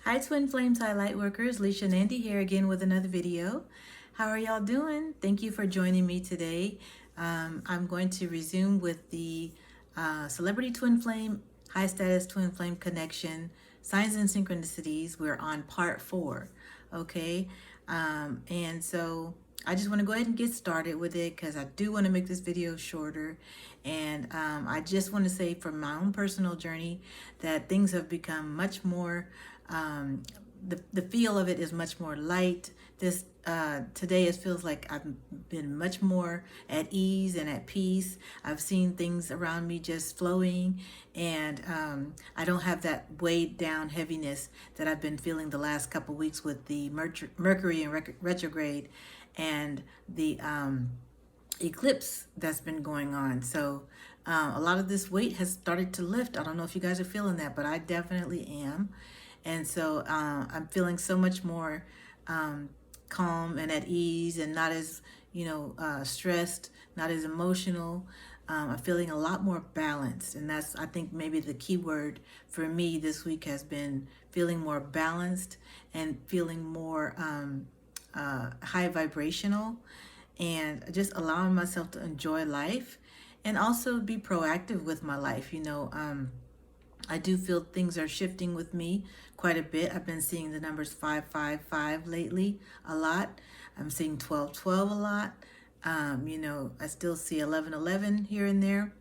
Hi Twin Flames, hi Lightworkers, Lisha and Andy here again with another video. How are y'all doing? Thank you for joining me today. I'm going to resume with the Celebrity Twin Flame, High Status Twin Flame Connection, Signs and Synchronicities. We're on part 4, okay? And so I just want to go ahead and get started with it because I do want to make this video shorter. And I just want to say from my own personal journey that things have become much more the feel of it is much more light. This today it feels like I've been much more at ease and at peace. I've seen things around me just flowing, and I don't have that weighed down heaviness that I've been feeling the last couple weeks with the Mercury in retrograde and the eclipse that's been going on. So a lot of this weight has started to lift. I don't know if you guys are feeling that, but I definitely am. And so I'm feeling so much more calm and at ease and not as, stressed, not as emotional. I'm feeling a lot more balanced. And that's, I think, maybe the key word for me this week has been feeling more balanced and feeling more high vibrational and just allowing myself to enjoy life and also be proactive with my life. I do feel things are shifting with me quite a bit. I've been seeing the numbers 555 lately a lot. I'm seeing 1212 a lot. I still see 1111 here and there.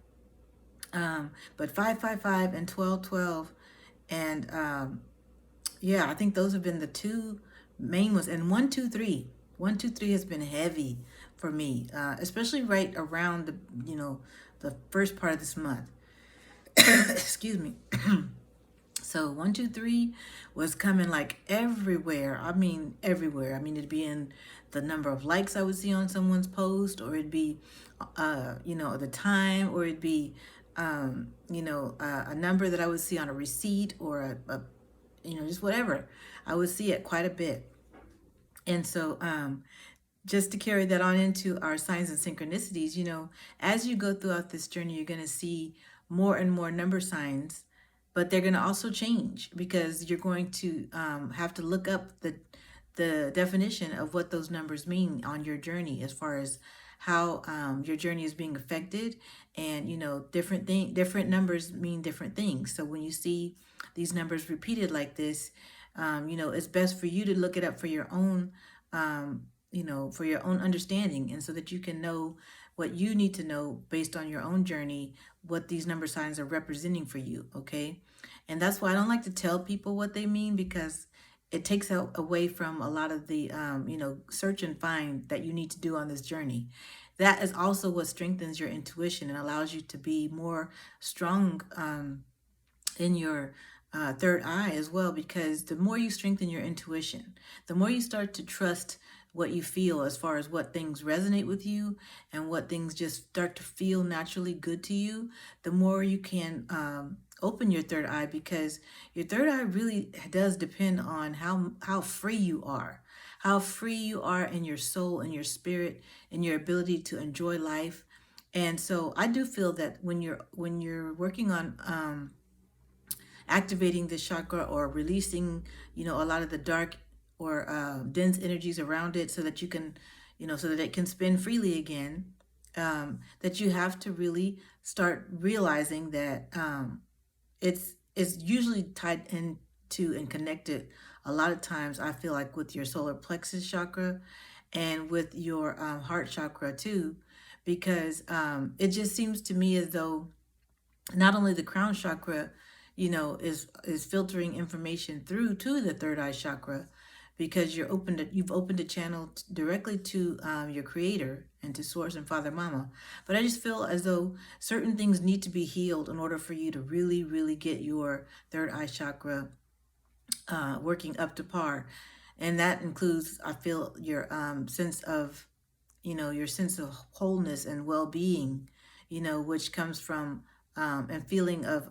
But 555 and 1212. And I think those have been the two main ones. And 123. 123 has been heavy for me, especially right around the first part of this month. Excuse me. So 123 was coming like everywhere. I mean, everywhere. I mean, it'd be in the number of likes I would see on someone's post, or it'd be, the time, or it'd be, a number that I would see on a receipt or just whatever. I would see it quite a bit. And so, just to carry that on into our signs and synchronicities, as you go throughout this journey, you're going to see more and more number signs, but they're going to also change because you're going to have to look up the definition of what those numbers mean on your journey, as far as how your journey is being affected. And different numbers mean different things. So when you see these numbers repeated like this, it's best for you to look it up for your own for your own understanding, and so that you can know what you need to know based on your own journey, what these number signs are representing for you, okay? And that's why I don't like to tell people what they mean, because it takes away from a lot of the, search and find that you need to do on this journey. That is also what strengthens your intuition and allows you to be more strong in your third eye as well, because the more you strengthen your intuition, the more you start to trust what you feel, as far as what things resonate with you and what things just start to feel naturally good to you, the more you can open your third eye, because your third eye really does depend on how free you are, in your soul and your spirit and your ability to enjoy life. And so I do feel that when you're working on activating this chakra or releasing, a lot of the dark or dense energies around it, so that you can, so that it can spin freely again, that you have to really start realizing that it's usually tied into and connected a lot of times, I feel like, with your solar plexus chakra and with your heart chakra too, because it just seems to me as though not only the crown chakra, is filtering information through to the third eye chakra, because you've opened a channel directly to your creator and to source and father mama. But I just feel as though certain things need to be healed in order for you to really, really get your third eye chakra working up to par. And that includes, I feel, your sense of, your sense of wholeness and well-being, which comes from and feeling of,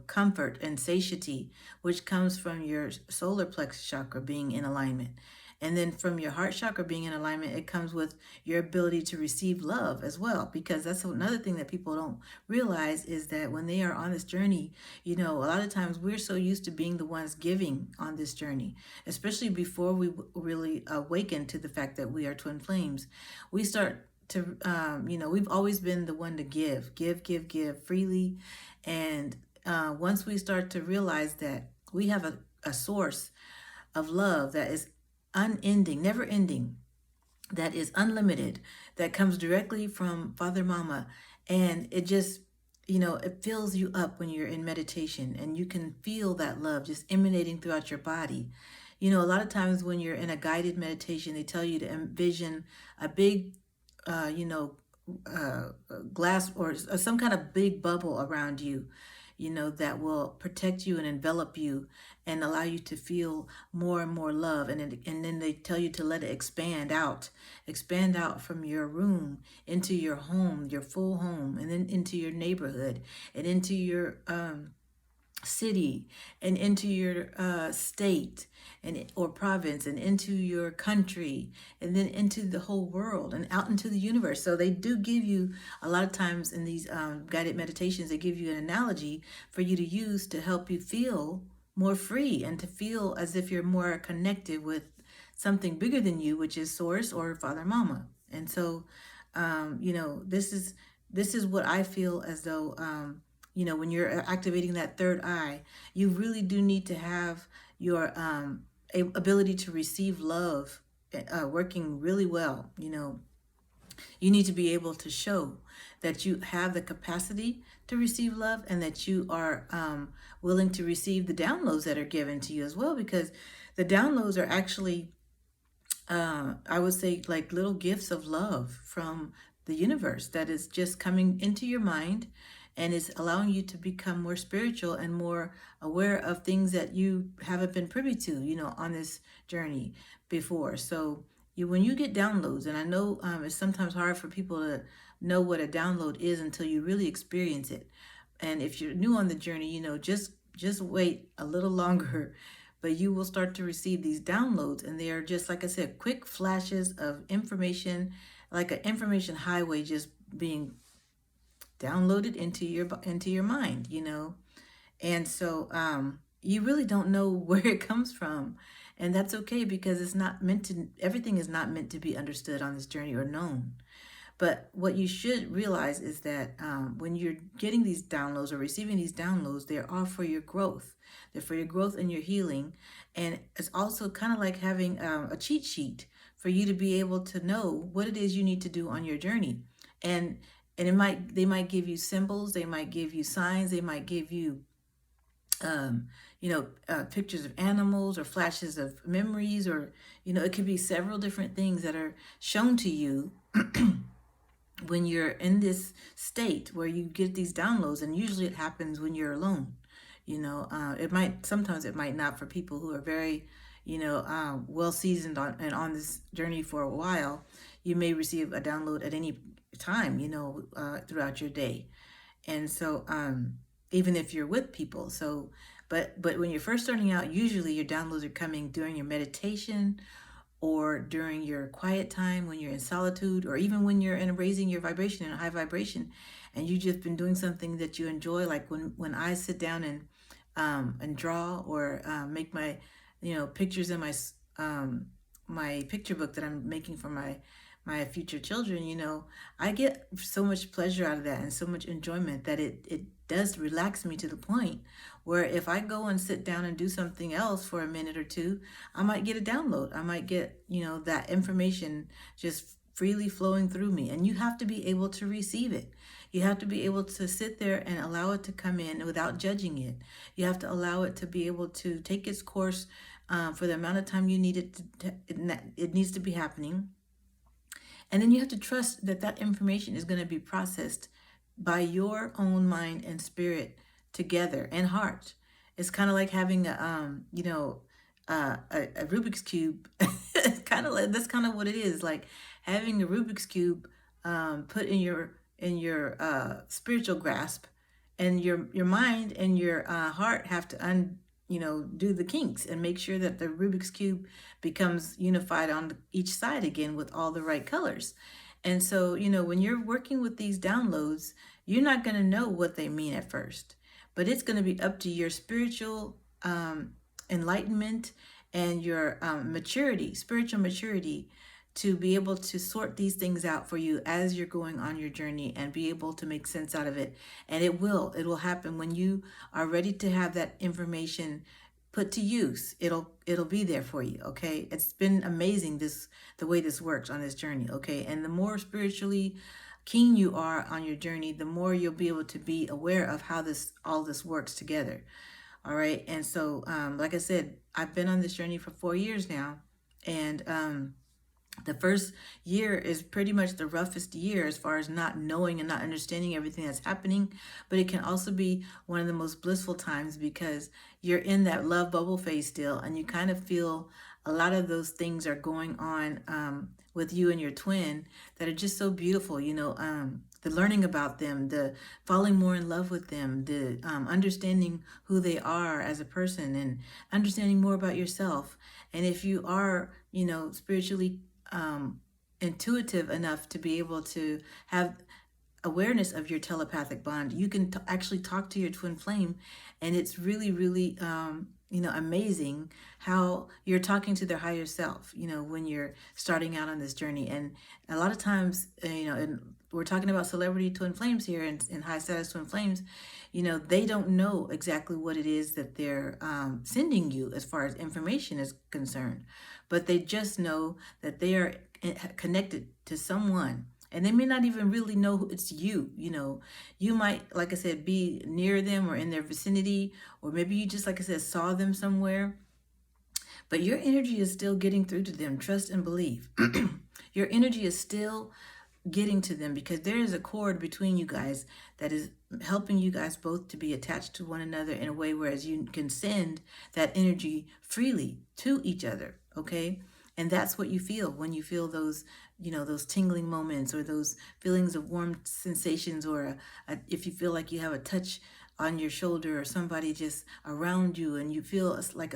comfort and satiety, which comes from your solar plexus chakra being in alignment. And then from your heart chakra being in alignment, it comes with your ability to receive love as well. Because that's another thing that people don't realize, is that when they are on this journey, a lot of times we're so used to being the ones giving on this journey, especially before we really awaken to the fact that we are twin flames. We start to, we've always been the one to give freely. And once we start to realize that we have a source of love that is unending, never ending, that is unlimited, that comes directly from Father Mama. And it just, it fills you up when you're in meditation, and you can feel that love just emanating throughout your body. A lot of times when you're in a guided meditation, they tell you to envision a big, uh, you know, uh, glass or some kind of big bubble around you, that will protect you and envelop you and allow you to feel more and more love. And then they tell you to let it expand out from your room into your home, your full home, and then into your neighborhood and into your city and into your state or province and into your country and then into the whole world and out into the universe. So they do give you, a lot of times in these guided meditations, they give you an analogy for you to use to help you feel more free and to feel as if you're more connected with something bigger than you, which is Source or Father Mama. And so this is what I feel as though when you're activating that third eye, you really do need to have your ability to receive love working really well. You need to be able to show that you have the capacity to receive love, and that you are willing to receive the downloads that are given to you as well, because the downloads are actually, I would say, like little gifts of love from the universe that is just coming into your mind and is allowing you to become more spiritual and more aware of things that you haven't been privy to, on this journey before. So when you get downloads, and I know it's sometimes hard for people to know what a download is until you really experience it. And if you're new on the journey, just wait a little longer, but you will start to receive these downloads. And they are just, like I said, quick flashes of information, like an information highway just being downloaded into your mind, And so you really don't know where it comes from. And that's okay, because everything is not meant to be understood on this journey or known. But what you should realize is that when you're getting these downloads or receiving these downloads, they're all for your growth. They're for your growth and your healing. And it's also kind of like having a cheat sheet for you to be able to know what it is you need to do on your journey. And they might give you symbols, they might give you signs, they might give you pictures of animals or flashes of memories, or it could be several different things that are shown to you when you're in this state where you get these downloads. And usually it happens when you're alone. Sometimes it might not, for people who are very well seasoned on this journey for a while. You may receive a download at any time throughout your day. And so even if you're with people. So but when you're first starting out, usually your downloads are coming during your meditation or during your quiet time, when you're in solitude, or even when you're raising your vibration in a high vibration, and you've just been doing something that you enjoy. Like when I sit down and draw or make my pictures in my picture book that I'm making for my future children, I get so much pleasure out of that and so much enjoyment that it does relax me to the point where if I go and sit down and do something else for a minute or two, I might get a download. I might get, that information just freely flowing through me. And you have to be able to receive it. You have to be able to sit there and allow it to come in without judging it. You have to allow it to be able to take its course for the amount of time you need it it needs to be happening. And then you have to trust that that information is going to be processed by your own mind and spirit together, and heart. It's kind of like having a Rubik's Cube. It's kind of like, that's kind of what it is, like having a Rubik's Cube put in your spiritual grasp, and your mind and your heart have to do the kinks and make sure that the Rubik's Cube becomes unified on each side again with all the right colors. And so, when you're working with these downloads, you're not going to know what they mean at first, but it's going to be up to your spiritual enlightenment and your maturity, spiritual maturity, to be able to sort these things out for you as you're going on your journey and be able to make sense out of it. And it will happen when you are ready to have that information put to use. It'll be there for you. Okay. It's been amazing, the way this works on this journey. Okay. And the more spiritually keen you are on your journey, the more you'll be able to be aware of how all this works together. All right. And so, like I said, I've been on this journey for 4 years now. And the first year is pretty much the roughest year as far as not knowing and not understanding everything that's happening. But it can also be one of the most blissful times because you're in that love bubble phase still, and you kind of feel a lot of those things are going on with you and your twin that are just so beautiful. The learning about them, the falling more in love with them, the understanding who they are as a person, and understanding more about yourself. And if you are, spiritually intuitive enough to be able to have awareness of your telepathic bond, you can actually talk to your twin flame, and it's really, really, amazing how you're talking to their higher self, when you're starting out on this journey. And a lot of times, and we're talking about celebrity twin flames here and high status twin flames, they don't know exactly what it is that they're sending you as far as information is concerned, but they just know that they are connected to someone. And they may not even really know it's you. You might, like I said, be near them or in their vicinity, or maybe you just, like I said, saw them somewhere. But your energy is still getting through to them. Trust and believe. Your energy is still getting to them because there is a cord between you guys that is helping you guys both to be attached to one another in a way whereas you can send that energy freely to each other. Okay. And that's what you feel when you feel those, those tingling moments or those feelings of warm sensations, or if you feel like you have a touch on your shoulder or somebody just around you, and you feel like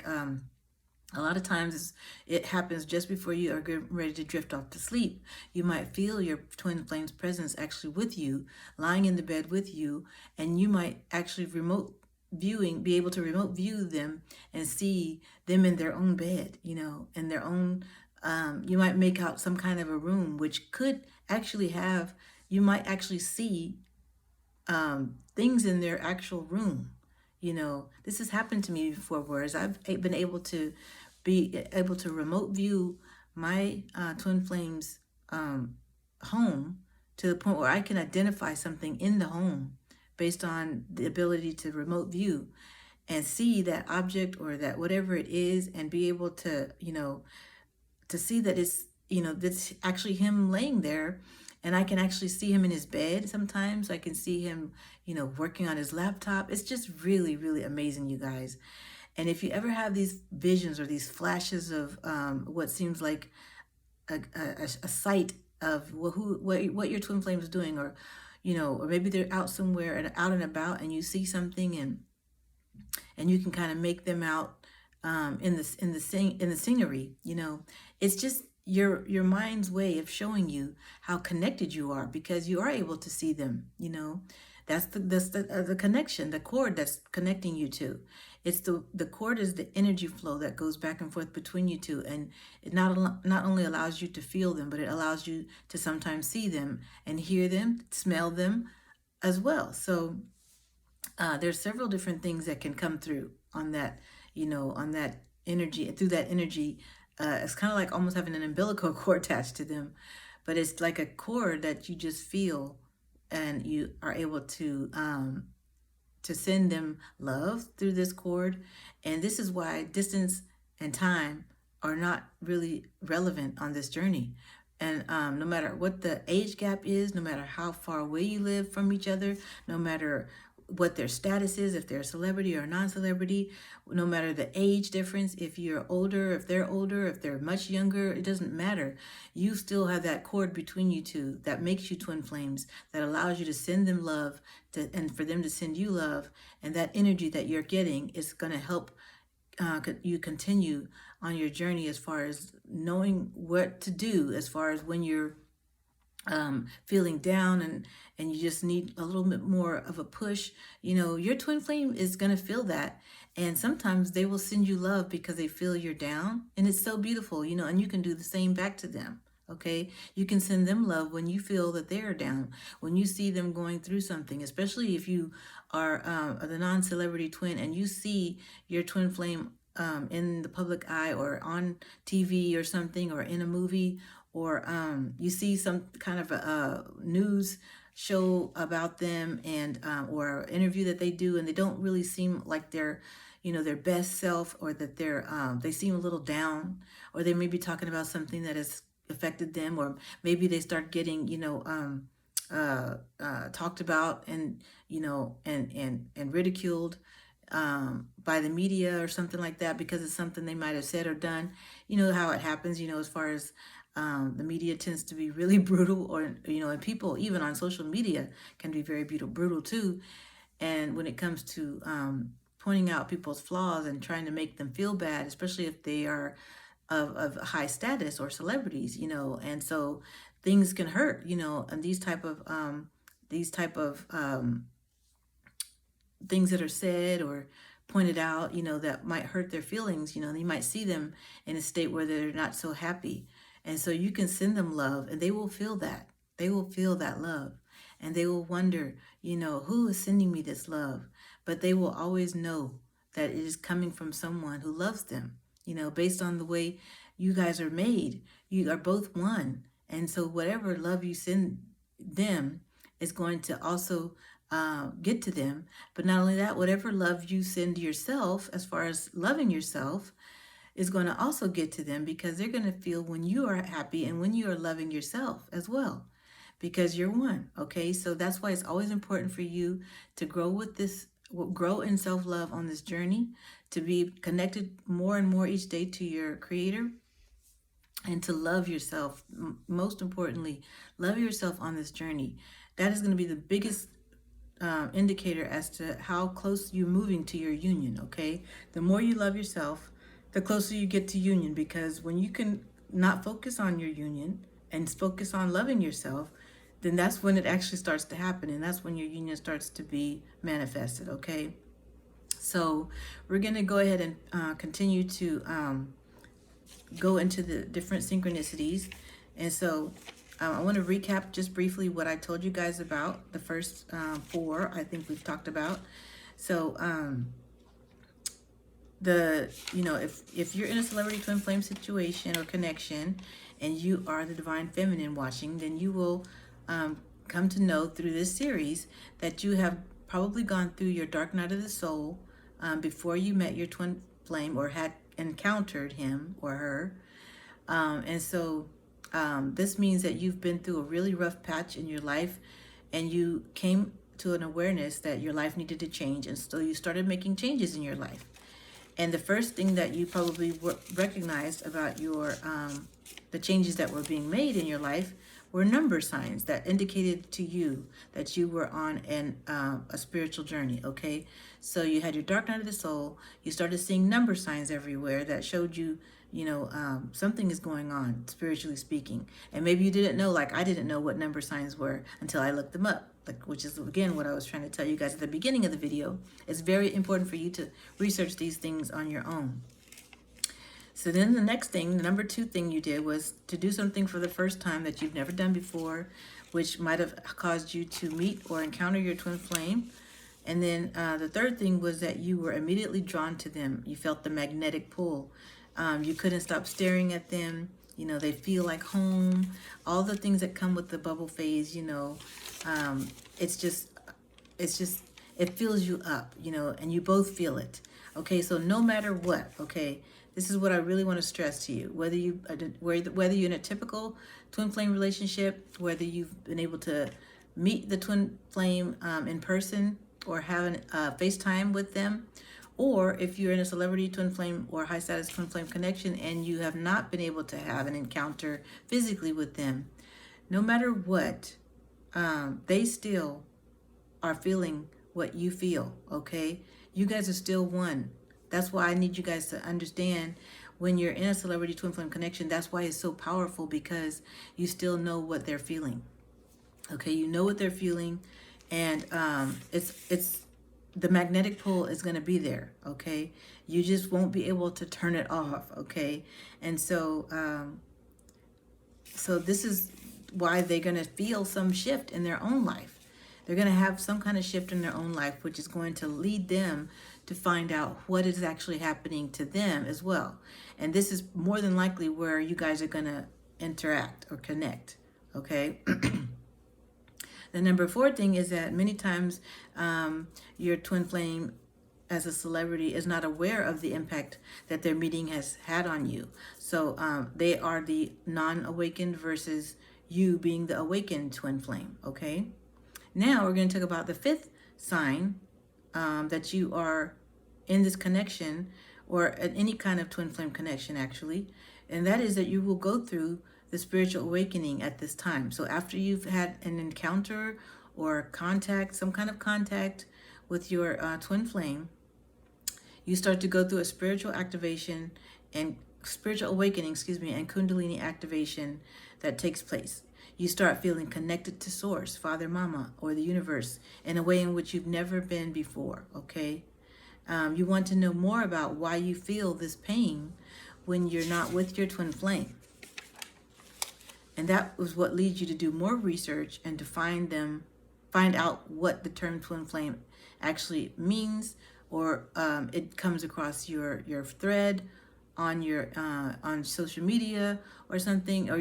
a lot of times it happens just before you are getting ready to drift off to sleep. You might feel your twin flame's presence actually with you, lying in the bed with you, and you might actually be able to remote view them and see them in their own bed, in their own, you might make out some kind of a room, which could actually you might actually see things in their actual room. This has happened to me before, whereas I've been able to remote view my twin flames home to the point where I can identify something in the home based on the ability to remote view and see that object or that whatever it is, and be able to, to see that it's, that's actually him laying there. And I can actually see him in his bed. Sometimes I can see him, working on his laptop. It's just really, really amazing, you guys. And if you ever have these visions or these flashes of what seems like a sight of what your twin flame is doing, or or maybe they're out somewhere and out and about, and you see something, and you can kind of make them out in the scenery. It's just your mind's way of showing you how connected you are, because you are able to see them. That's the connection, the cord that's connecting you two. It's the cord is the energy flow that goes back and forth between you two, and it not only allows you to feel them, but it allows you to sometimes see them and hear them, smell them as well. So there's several different things that can come through on that, on that energy, through that energy. It's kind of like almost having an umbilical cord attached to them, but it's like a cord that you just feel, and you are able to send them love through this cord. And this is why distance and time are not really relevant on this journey. And no matter what the age gap is, no matter how far away you live from each other, no matter what their status is, if they're a celebrity or a non-celebrity, no matter the age difference, if you're older, if they're older, if they're much younger, it doesn't matter. You still have that cord between you two that makes you twin flames, that allows you to send them love and for them to send you love. And that energy that you're getting is going to help you continue on your journey as far as knowing what to do, as far as when you're feeling down and you just need a little bit more of a push. Your twin flame is going to feel that, and sometimes they will send you love because they feel you're down, and it's so beautiful. And you can do the same back to them. Okay, you can send them love when you feel that they're down, when you see them going through something, especially if you are the non-celebrity twin and you see your twin flame in the public eye or on TV or something, or in a movie, or you see some kind of a news show about them, and or an interview that they do, and they don't really seem like they're their best self, or that they seem a little down, or they may be talking about something that has affected them, or maybe they start getting talked about and and ridiculed by the media or something like that, because it's something they might have said or done. How it happens, as far as the media tends to be really brutal, or and people even on social media can be very brutal too. And when it comes to pointing out people's flaws and trying to make them feel bad, especially if they are of high status or celebrities, and so things can hurt, and these type of things that are said or pointed out, that might hurt their feelings. You might see them in a state where they're not so happy. And so you can send them love, and they will feel that. They will feel that love, and they will wonder, who is sending me this love? But they will always know that it is coming from someone who loves them, based on the way you guys are made. You are both one. And so whatever love you send them is going to also get to them. But not only that, whatever love you send yourself, as far as loving yourself, is going to also get to them, because they're going to feel when you are happy and when you are loving yourself as well, because you're one. Okay, so that's why it's always important for you to grow in self-love on this journey, to be connected more and more each day to your creator, and to love yourself. Most importantly, love yourself on this journey. That is going to be the biggest indicator as to how close you're moving to your union. Okay, the more you love yourself, the closer you get to union, because when you can not focus on your union and focus on loving yourself, then that's when it actually starts to happen, and that's when your union starts to be manifested. Okay, so we're going to go ahead and continue to go into the different synchronicities. And so I want to recap just briefly what I told you guys about. The first 4 I think we've talked about. So if you're in a celebrity twin flame situation or connection, and you are the divine feminine watching, then you will come to know through this series that you have probably gone through your dark night of the soul before you met your twin flame or had encountered him or her. And so this means that you've been through a really rough patch in your life, and you came to an awareness that your life needed to change, and so you started making changes in your life. And the first thing that you probably recognized about your the changes that were being made in your life were number signs that indicated to you that you were on a spiritual journey. Okay, so you had your dark night of the soul. You started seeing number signs everywhere that showed you, something is going on spiritually speaking. And maybe you didn't know, like I didn't know what number signs were until I looked them up, which is again what I was trying to tell you guys at the beginning of the video. It's very important for you to research these things on your own. So then the next thing, the number 2 thing you did, was to do something for the first time that you've never done before, which might have caused you to meet or encounter your twin flame. And then the third thing was that you were immediately drawn to them. You felt the magnetic pull. You couldn't stop staring at them. They feel like home. All the things that come with the bubble phase, it fills you up, and you both feel it. Okay, so no matter what, okay, this is what I really want to stress to you. Whether you're in a typical twin flame relationship, whether you've been able to meet the twin flame in person, or have a FaceTime with them, or if you're in a celebrity twin flame or high status twin flame connection and you have not been able to have an encounter physically with them, no matter what, they still are feeling what you feel, okay? You guys are still one. That's why I need you guys to understand when you're in a celebrity twin flame connection, that's why it's so powerful, because you still know what they're feeling. Okay, you know what they're feeling, and it's the magnetic pull is going to be there. Okay, you just won't be able to turn it off. Okay, and so this is why they're going to feel some shift in their own life. They're going to have some kind of shift in their own life, which is going to lead them to find out what is actually happening to them as well. And this is more than likely where you guys are going to interact or connect. Okay. The number 4 thing is that many times your twin flame as a celebrity is not aware of the impact that their meeting has had on you. So they are the non-awakened versus you being the awakened twin flame. Okay. Now we're going to talk about the 5th sign that you are in this connection, or any kind of twin flame connection actually, and that is that you will go through the spiritual awakening at this time. So after you've had an encounter or contact, some kind of contact with your twin flame, you start to go through a spiritual activation and spiritual awakening, and Kundalini activation that takes place. You start feeling connected to Source, Father, Mama, or the universe in a way in which you've never been before, okay? You want to know more about why you feel this pain when you're not with your twin flame. And that was what leads you to do more research and to find out what the term twin flame actually means, or it comes across your thread on your on social media or something, or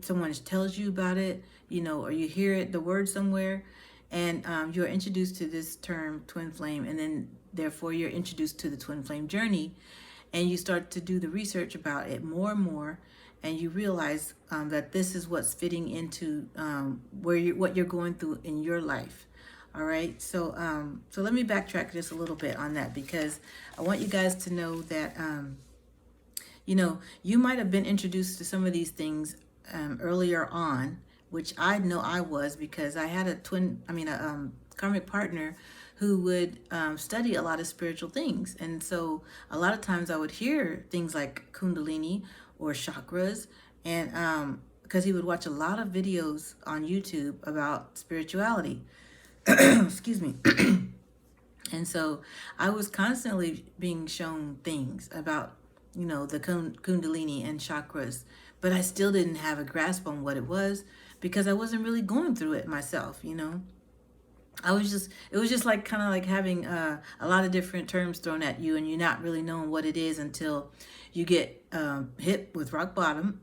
someone tells you about it, or you hear the word somewhere, and you're introduced to this term twin flame, and then therefore you're introduced to the twin flame journey, and you start to do the research about it more and more, and you realize that this is what's fitting into what you're going through in your life. All right, so let me backtrack just a little bit on that, because I want you guys to know that you might have been introduced to some of these things earlier on, which I know I was, because I had a karmic partner who would study a lot of spiritual things. And so a lot of times I would hear things like Kundalini or chakras, and because he would watch a lot of videos on YouTube about spirituality. Excuse me. And so I was constantly being shown things about, the Kundalini and chakras, but I still didn't have a grasp on what it was, because I wasn't really going through it myself, it was just like kind of like having a lot of different terms thrown at you, and you're not really knowing what it is until you get hit with rock bottom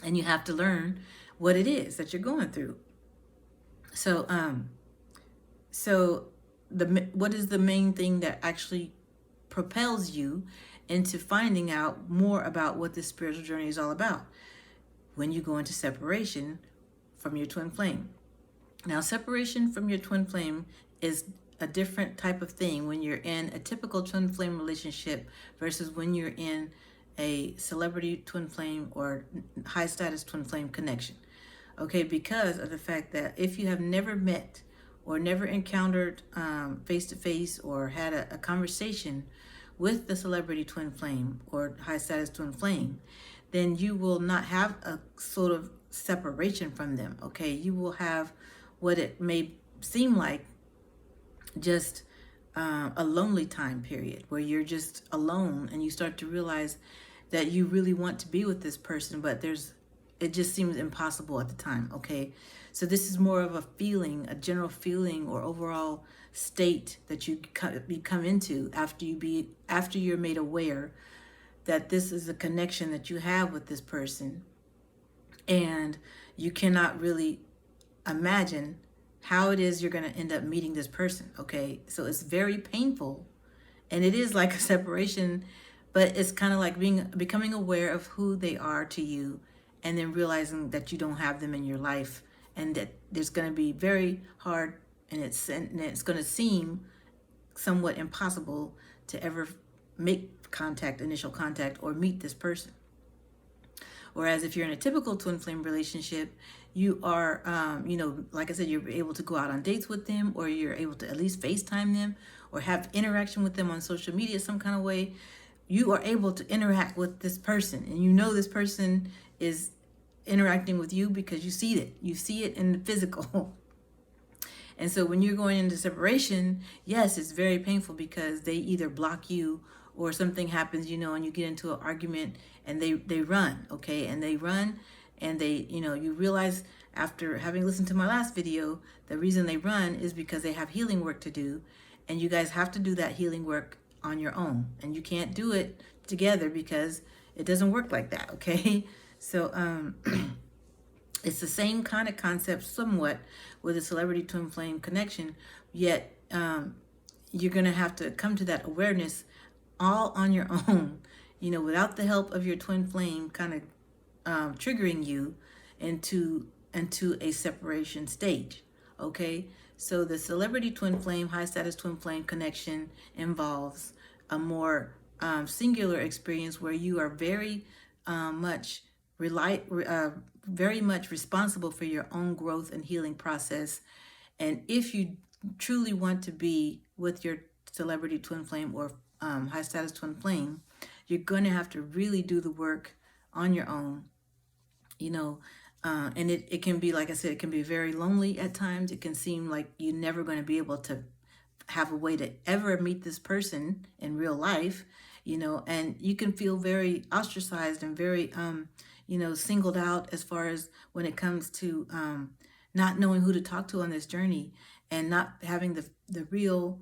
and you have to learn what it is that you're going through. So what is the main thing that actually propels you into finding out more about what this spiritual journey is all about? When you go into separation from your twin flame. Now, separation from your twin flame is a different type of thing when you're in a typical twin flame relationship versus when you're in a celebrity twin flame or high status twin flame connection. Okay, because of the fact that if you have never met or never encountered face-to-face or had a conversation with the celebrity twin flame or high status twin flame, then you will not have a sort of separation from them. Okay, you will have what it may seem like just a lonely time period where you're just alone, and you start to realize that you really want to be with this person, but it just seems impossible at the time. Okay, so this is more of a feeling, a general feeling or overall state that you come into after you're made aware that this is a connection that you have with this person, and you cannot really imagine how it is you're going to end up meeting this person. Okay, so it's very painful, and it is like a separation, but it's kind of like becoming aware of who they are to you, and then realizing that you don't have them in your life, and that there's going to be very hard and it's going to seem somewhat impossible to ever make initial contact, or meet this person. Whereas if you're in a typical twin flame relationship, you are, like I said, you're able to go out on dates with them, or you're able to at least FaceTime them, or have interaction with them on social media some kind of way. You are able to interact with this person, and you know this person is interacting with you because you see it. You see it in the physical. And so when you're going into separation, yes, it's very painful because they either block you, or something happens, and you get into an argument, and they run, okay? And they run, and you realize after having listened to my last video, the reason they run is because they have healing work to do, and you guys have to do that healing work on your own, and you can't do it together because it doesn't work like that, okay? So it's the same kind of concept somewhat with a celebrity twin flame connection, yet you're going to have to come to that awareness all on your own, without the help of your twin flame kind of triggering you into a separation stage. Okay, so the celebrity twin flame, high status twin flame connection involves a more singular experience where you are very much very much responsible for your own growth and healing process. And if you truly want to be with your celebrity twin flame, or high status twin flame, you're going to have to really do the work on your own, and it can be, like I said, it can be very lonely at times. It can seem like you're never going to be able to have a way to ever meet this person in real life, and you can feel very ostracized and very, singled out, as far as when it comes to not knowing who to talk to on this journey, and not having the real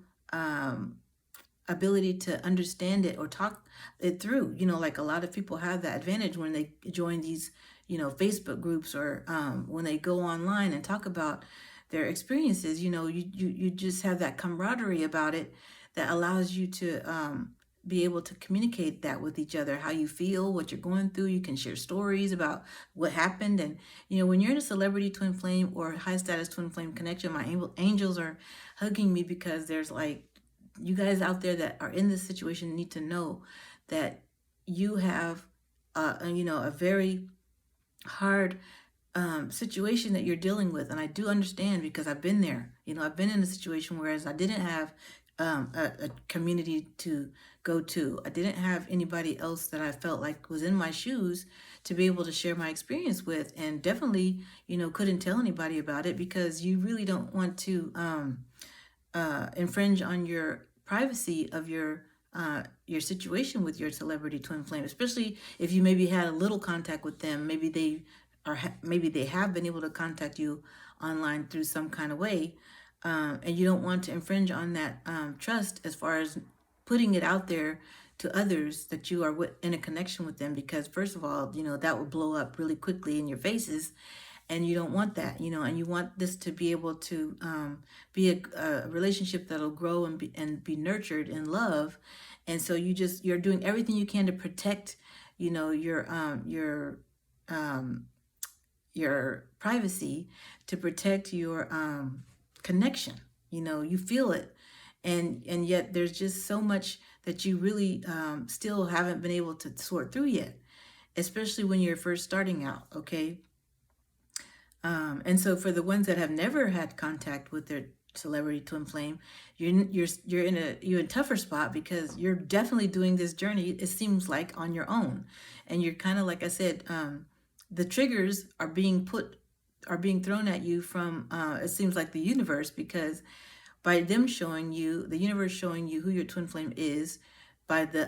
ability to understand it or talk it through. Like a lot of people have that advantage when they join these, Facebook groups, or when they go online and talk about their experiences. You just have that camaraderie about it that allows you to be able to communicate that with each other, how you feel, what you're going through. You can share stories about what happened. And when you're in a celebrity twin flame or high status twin flame connection, my angels are hugging me, because there's like, you guys out there that are in this situation need to know that you have a very hard situation that you're dealing with. And I do understand, because I've been there. I've been in a situation whereas I didn't have a community to go to. I didn't have anybody else that I felt like was in my shoes to be able to share my experience with, and definitely, couldn't tell anybody about it, because you really don't want to infringe on your privacy of your situation with your celebrity twin flame, especially if you maybe had a little contact with them. Maybe they have been able to contact you online through some kind of way, and you don't want to infringe on that trust, as far as putting it out there to others that you are in a connection with them, because first of all, that would blow up really quickly in your faces, and you don't want that, and you want this to be able to be a relationship that'll grow and be nurtured in love. And so you're doing everything you can to protect, your privacy, to protect your connection. You feel it, and yet there's just so much that you really still haven't been able to sort through yet, especially when you're first starting out. Okay. And so for the ones that have never had contact with their celebrity twin flame, you're in a tougher spot, because you're definitely doing this journey, it seems like, on your own. And you're kind of, like I said, the triggers are being thrown at you from it seems like the universe, because by them showing you, the universe showing you who your twin flame is, by the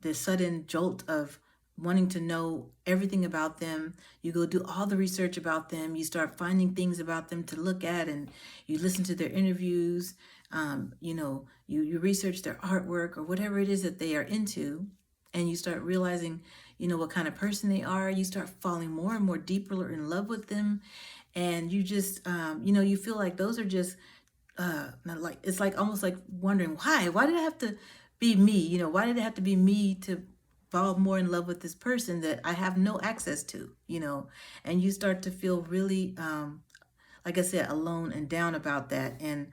the sudden jolt of wanting to know everything about them. You go do all the research about them. You start finding things about them to look at, and you listen to their interviews. You research their artwork or whatever it is that they are into, and you start realizing, what kind of person they are. You start falling more and more deeper in love with them, and you just, you feel like those are just, like, it's like almost like wondering why did it have to be me? Why did it have to be me to fall more in love with this person that I have no access to, and you start to feel really like I said, alone and down about that. And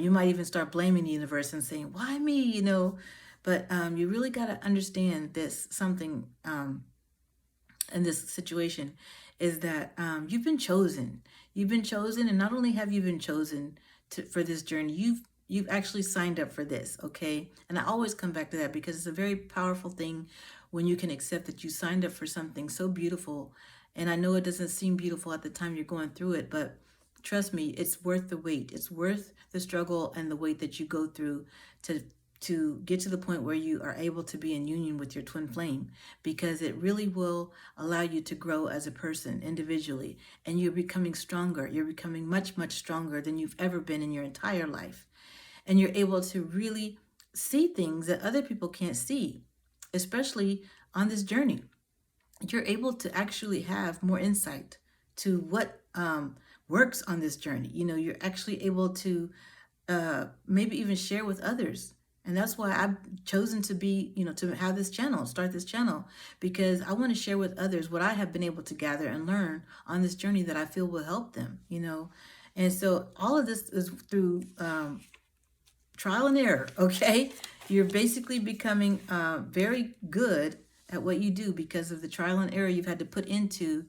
you might even start blaming the universe and saying, why me, But you really got to understand this something in this situation is that you've been chosen. You've been chosen, and not only have you been chosen for this journey, you've actually signed up for this, okay? And I always come back to that because it's a very powerful thing when you can accept that you signed up for something so beautiful. And I know it doesn't seem beautiful at the time you're going through it, but trust me, it's worth the wait. It's worth the struggle and the wait that you go through to get to the point where you are able to be in union with your twin flame, because it really will allow you to grow as a person individually, and you're becoming stronger. You're becoming much, much stronger than you've ever been in your entire life. And you're able to really see things that other people can't see, especially on this journey. You're able to actually have more insight to what works on this journey. You're actually able to maybe even share with others. And that's why I've chosen to be, to have this channel, start this channel, because I want to share with others what I have been able to gather and learn on this journey that I feel will help them. And so all of this is through trial and error, okay? You're basically becoming very good at what you do because of the trial and error you've had to put into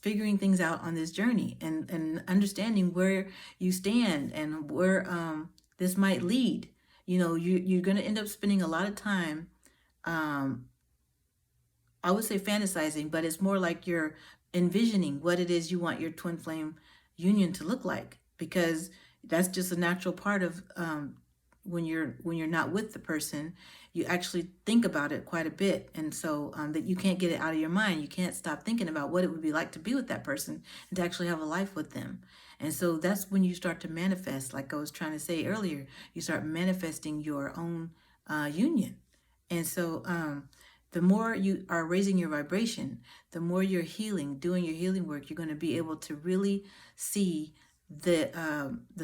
figuring things out on this journey, and understanding where you stand and where this might lead. You're going to end up spending a lot of time, I would say fantasizing, but it's more like you're envisioning what it is you want your twin flame union to look like, because that's just a natural part of when you're not with the person. You actually think about it quite a bit, and so that you can't get it out of your mind. You can't stop thinking about what it would be like to be with that person and to actually have a life with them. And so that's when you start to manifest, like I was trying to say earlier. You start manifesting your own union. And so the more you are raising your vibration, the more you're healing, doing your healing work, you're going to be able to really see the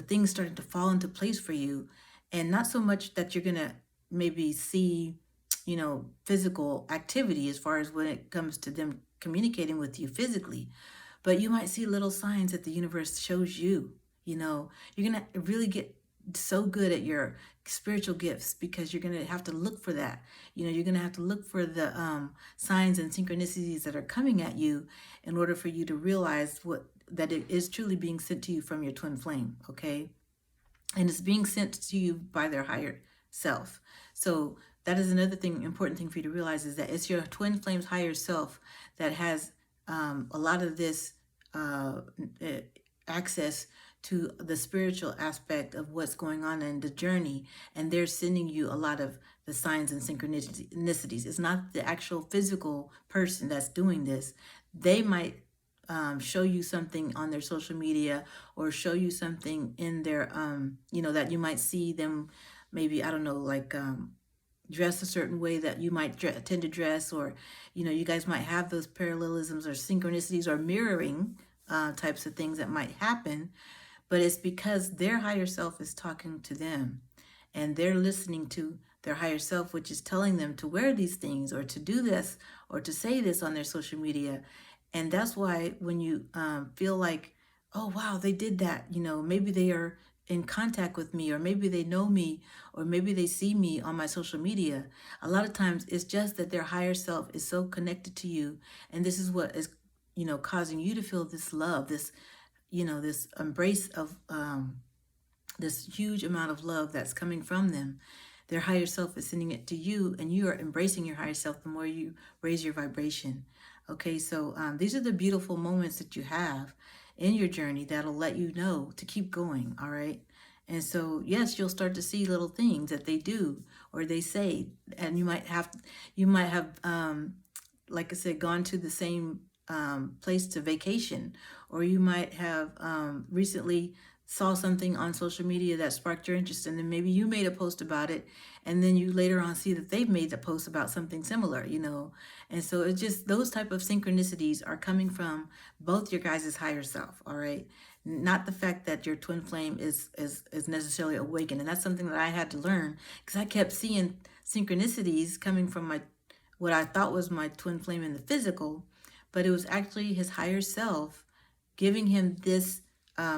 things starting to fall into place for you. And not so much that you're going to maybe see, physical activity as far as when it comes to them communicating with you physically, but you might see little signs that the universe shows you. You're going to really get so good at your spiritual gifts because you're going to have to look for that. You're going to have to look for the signs and synchronicities that are coming at you in order for you to realize that it is truly being sent to you from your twin flame, okay? And it's being sent to you by their higher self. So that is another important thing for you to realize, is that it's your twin flame's higher self that has a lot of this access to the spiritual aspect of what's going on in the journey, and they're sending you a lot of the signs and synchronicities. It's not the actual physical person that's doing this. They might show you something on their social media, or show you something in their that you might see them, maybe, I don't know, like dress a certain way that you might tend to dress, or you guys might have those parallelisms or synchronicities or mirroring types of things that might happen. But it's because their higher self is talking to them, and they're listening to their higher self, which is telling them to wear these things, or to do this, or to say this on their social media. And that's why when you feel like, oh, wow, they did that, maybe they are in contact with me, or maybe they know me, or maybe they see me on my social media. A lot of times it's just that their higher self is so connected to you. And this is what is, causing you to feel this love, this, this embrace of this huge amount of love that's coming from them. Their higher self is sending it to you, and you are embracing your higher self the more you raise your vibration. Okay, so these are the beautiful moments that you have in your journey that'll let you know to keep going, all right? And so, yes, you'll start to see little things that they do or they say, and you might have, like I said, gone to the same place to vacation, or you might have recently saw something on social media that sparked your interest, and then maybe you made a post about it, and then you later on see that they've made a post about something similar, and so it's just those type of synchronicities are coming from both your guys' higher self, all right? Not the fact that your twin flame is necessarily awakened. And that's something that I had to learn, because I kept seeing synchronicities coming from what I thought was my twin flame in the physical, but it was actually his higher self giving him this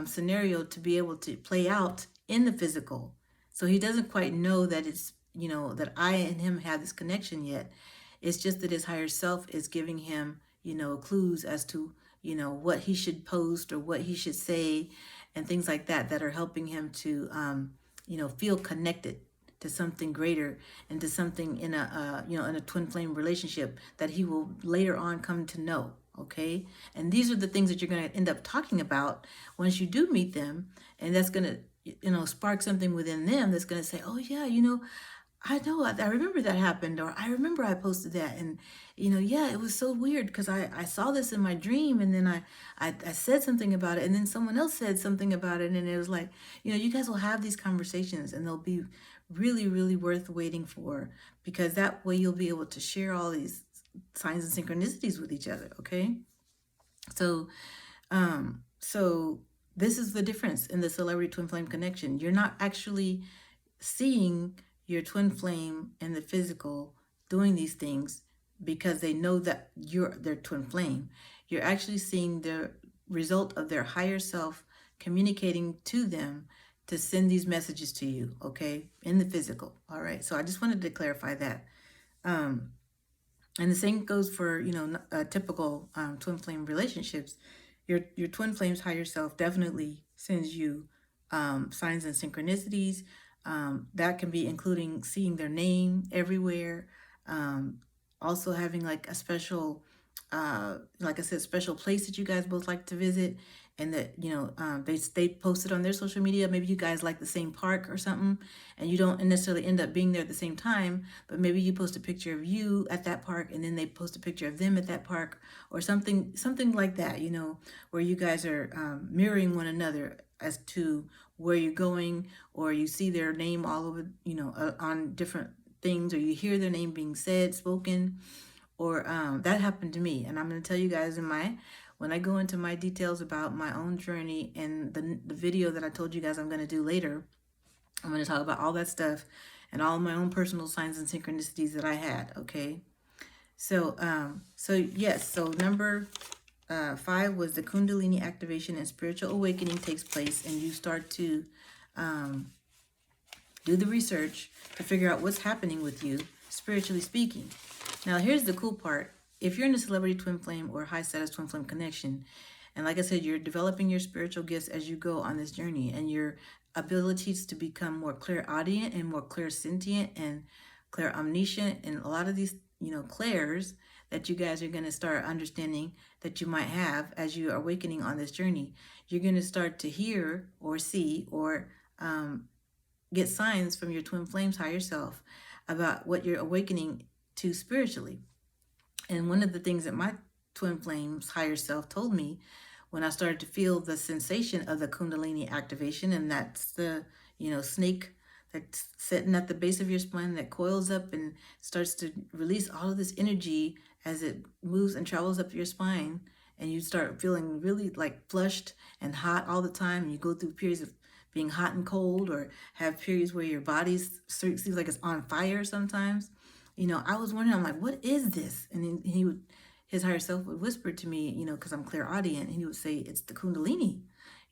scenario to be able to play out in the physical. So he doesn't quite know that it's, that I and him have this connection yet. It's just that his higher self is giving him, clues as to, what he should post or what he should say and things like that that are helping him to, feel connected to something greater and to something in a twin flame relationship that he will later on come to know. Okay. And these are the things that you're going to end up talking about once you do meet them. And that's going to, spark something within them that's going to say, oh yeah, I know, I remember that happened, or I remember I posted that. And, yeah, it was so weird because I saw this in my dream, and then I said something about it, and then someone else said something about it. And it was like, you guys will have these conversations, and they'll be really, really worth waiting for, because that way you'll be able to share all these signs and synchronicities with each other. Okay. So, so this is the difference in the celebrity twin flame connection. You're not actually seeing your twin flame in the physical doing these things because they know that you're their twin flame. You're actually seeing the result of their higher self communicating to them to send these messages to you, okay, in the physical. All right. So I just wanted to clarify that. And the same goes for, typical twin flame relationships. Your twin flame's higher self definitely sends you signs and synchronicities. That can be including seeing their name everywhere. Also having like a special, like I said, special place that you guys both like to visit, and that, they posted on their social media. Maybe you guys like the same park or something, and you don't necessarily end up being there at the same time, but maybe you post a picture of you at that park, and then they post a picture of them at that park, or something like that, where you guys are mirroring one another as to where you're going, or you see their name all over, on different things, or you hear their name being said, spoken, or that happened to me. And I'm going to tell you guys when I go into my details about my own journey and the video that I told you guys I'm going to do later, I'm going to talk about all that stuff and all my own personal signs and synchronicities that I had. Okay. So, yes. So number 5 was the Kundalini activation and spiritual awakening takes place, and you start to do the research to figure out what's happening with you, spiritually speaking. Now, here's the cool part. If you're in a celebrity twin flame or high status twin flame connection, and like I said, you're developing your spiritual gifts as you go on this journey, and your abilities to become more clairaudient and more clairsentient and clairomniscient, and a lot of these, clairs that you guys are going to start understanding that you might have as you are awakening on this journey. You're going to start to hear or see or get signs from your twin flames higher self about what you're awakening to spiritually. And one of the things that my twin flames higher self told me when I started to feel the sensation of the Kundalini activation, and that's the, snake that's sitting at the base of your spine that coils up and starts to release all of this energy as it moves and travels up your spine, and you start feeling really like flushed and hot all the time, and you go through periods of being hot and cold, or have periods where your body seems like it's on fire sometimes. I was wondering, I'm like, what is this? And his higher self would whisper to me, because I'm clairaudient, and he would say, it's the Kundalini.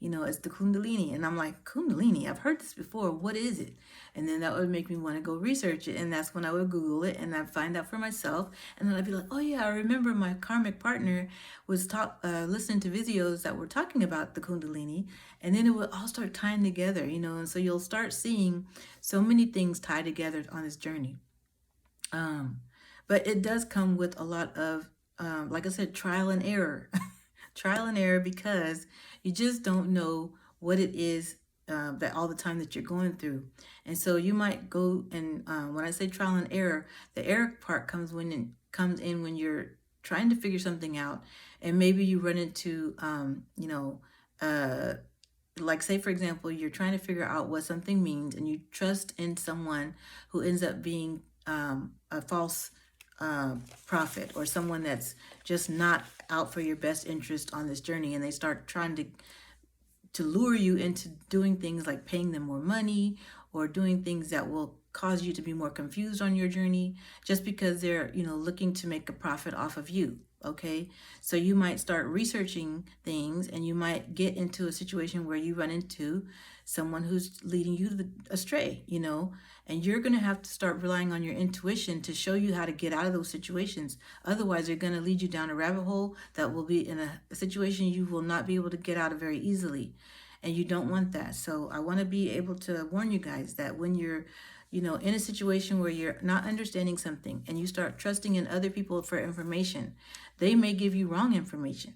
It's the Kundalini. And I'm like, Kundalini, I've heard this before. What is it? And then that would make me want to go research it. And that's when I would Google it, and I'd find out for myself. And then I'd be like, oh yeah, I remember my karmic partner was listening to videos that were talking about the Kundalini. And then it would all start tying together, and so you'll start seeing so many things tied together on this journey. But it does come with a lot of, like I said, trial and error. Trial and error, because you just don't know what it is that all the time that you're going through. And so you might go and when I say trial and error, the error part comes in when you're trying to figure something out, and maybe you run into like, say for example, you're trying to figure out what something means, and you trust in someone who ends up being a false prophet, or someone that's just not out for your best interest on this journey, and they start trying to lure you into doing things like paying them more money, or doing things that will cause you to be more confused on your journey, just because they're, looking to make a profit off of you. Okay, so you might start researching things, and you might get into a situation where you run into someone who's leading you astray, and you're going to have to start relying on your intuition to show you how to get out of those situations. Otherwise, they're going to lead you down a rabbit hole that will be in a situation you will not be able to get out of very easily. And you don't want that. So I want to be able to warn you guys that when you're in a situation where you're not understanding something and you start trusting in other people for information, they may give you wrong information.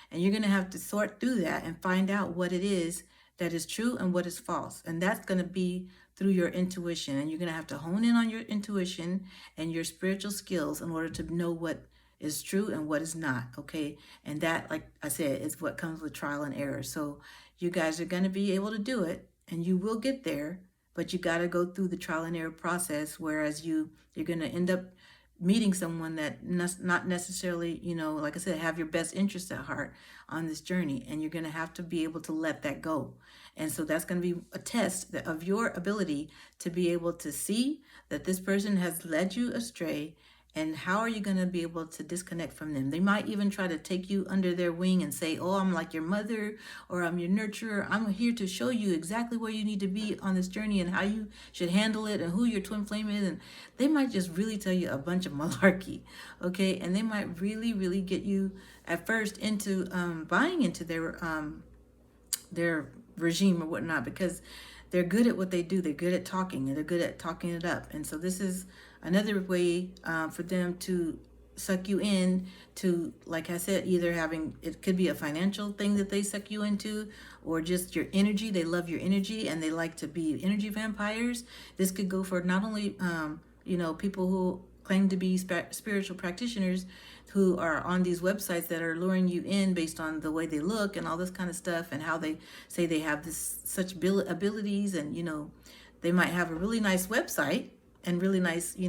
And you're going to have to sort through that and find out what it is that is true and what is false. And that's going to be through your intuition. And you're going to have to hone in on your intuition and your spiritual skills in order to know what is true and what is not. Okay. And that, like I said, is what comes with trial and error. So you guys are going to be able to do it, and you will get there. But you got to go through the trial and error process, whereas you're going to end up meeting someone that not necessarily, like I said, have your best interests at heart on this journey. And you're going to have to be able to let that go. And so that's going to be a test of your ability to be able to see that this person has led you astray. And how are you going to be able to disconnect from them? They might even try to take you under their wing and say, oh, I'm like your mother, or I'm your nurturer. I'm here to show you exactly where you need to be on this journey and how you should handle it and who your twin flame is. And they might just really tell you a bunch of malarkey, okay? And they might really, really get you at first into buying into their regime or whatnot, because they're good at what they do. They're good at talking, and they're good at talking it up. And so this is another way for them to suck you in to, like I said, either it could be a financial thing that they suck you into, or just your energy. They love your energy, and they like to be energy vampires. This could go for not only, people who claim to be spiritual practitioners, who are on these websites that are luring you in based on the way they look and all this kind of stuff, and how they say they have such abilities, and they might have a really nice website and really nice, they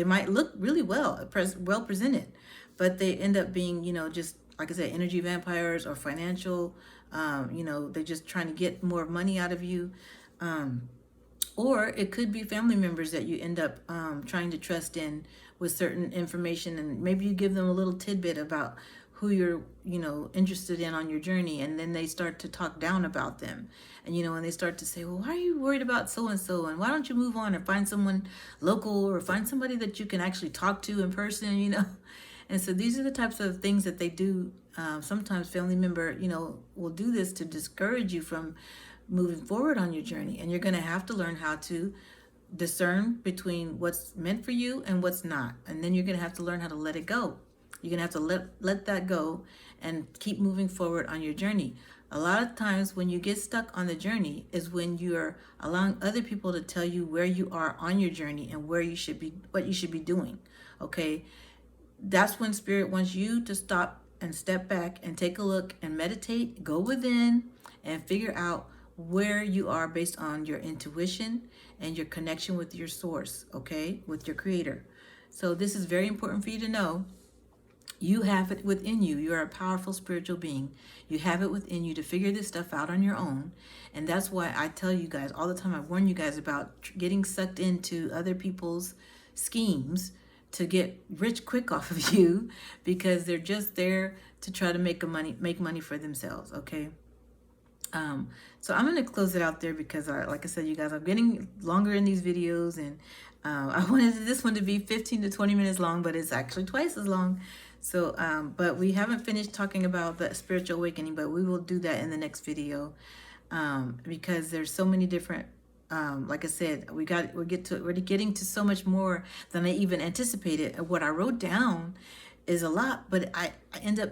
might look really well presented, but they end up being, just like I said, energy vampires or financial. They're just trying to get more money out of you. Or it could be family members that you end up trying to trust in with certain information, and maybe you give them a little tidbit about who you're, interested in on your journey, and then they start to talk down about them. And, and they start to say, well, why are you worried about so-and-so? And why don't you move on or find someone local, or find somebody that you can actually talk to in person, And so these are the types of things that they do. Sometimes family member, will do this to discourage you from moving forward on your journey. And you're going to have to learn how to discern between what's meant for you and what's not. And then you're going to have to learn how to let it go. You're going to have to let that go and keep moving forward on your journey. A lot of times when you get stuck on the journey is when you're allowing other people to tell you where you are on your journey and what you should be doing. Okay? That's when Spirit wants you to stop and step back and take a look and meditate, go within, and figure out where you are based on your intuition and your connection with your source, okay, with your creator. So this is very important for you to know. You have it within you. You're a powerful spiritual being. You have it within you to figure this stuff out on your own. And that's why I tell you guys all the time, I warn you guys about getting sucked into other people's schemes to get rich quick off of you, because they're just there to try to make money for themselves, okay? So I'm going to close it out there, because like I said, you guys, I'm getting longer in these videos, and I wanted this one to be 15 to 20 minutes long, but it's actually twice as long. So, but we haven't finished talking about the spiritual awakening, but we will do that in the next video, because there's so many different, like I said, we're getting to so much more than I even anticipated. And what I wrote down is a lot, but I end up,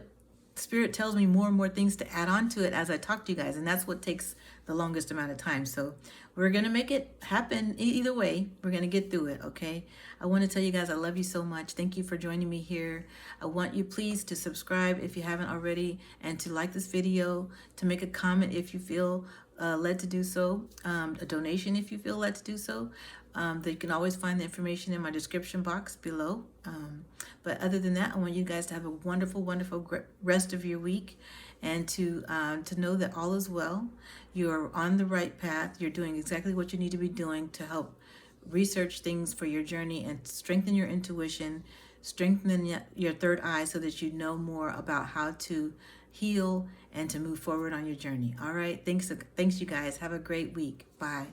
Spirit tells me more and more things to add on to it as I talk to you guys, and that's what takes the longest amount of time. So we're going to make it happen either way. We're going to get through it, okay? I want to tell you guys I love you so much. Thank you for joining me here. I want you please to subscribe if you haven't already, and to like this video, to make a comment if you feel led to do so, a donation if you feel led to do so. You can always find the information in my description box below. But other than that, I want you guys to have a wonderful, wonderful rest of your week, and to know that all is well. You're on the right path. You're doing exactly what you need to be doing to help research things for your journey and strengthen your intuition, strengthen your third eye so that you know more about how to heal and to move forward on your journey. All right. Thanks you guys. Have a great week. Bye.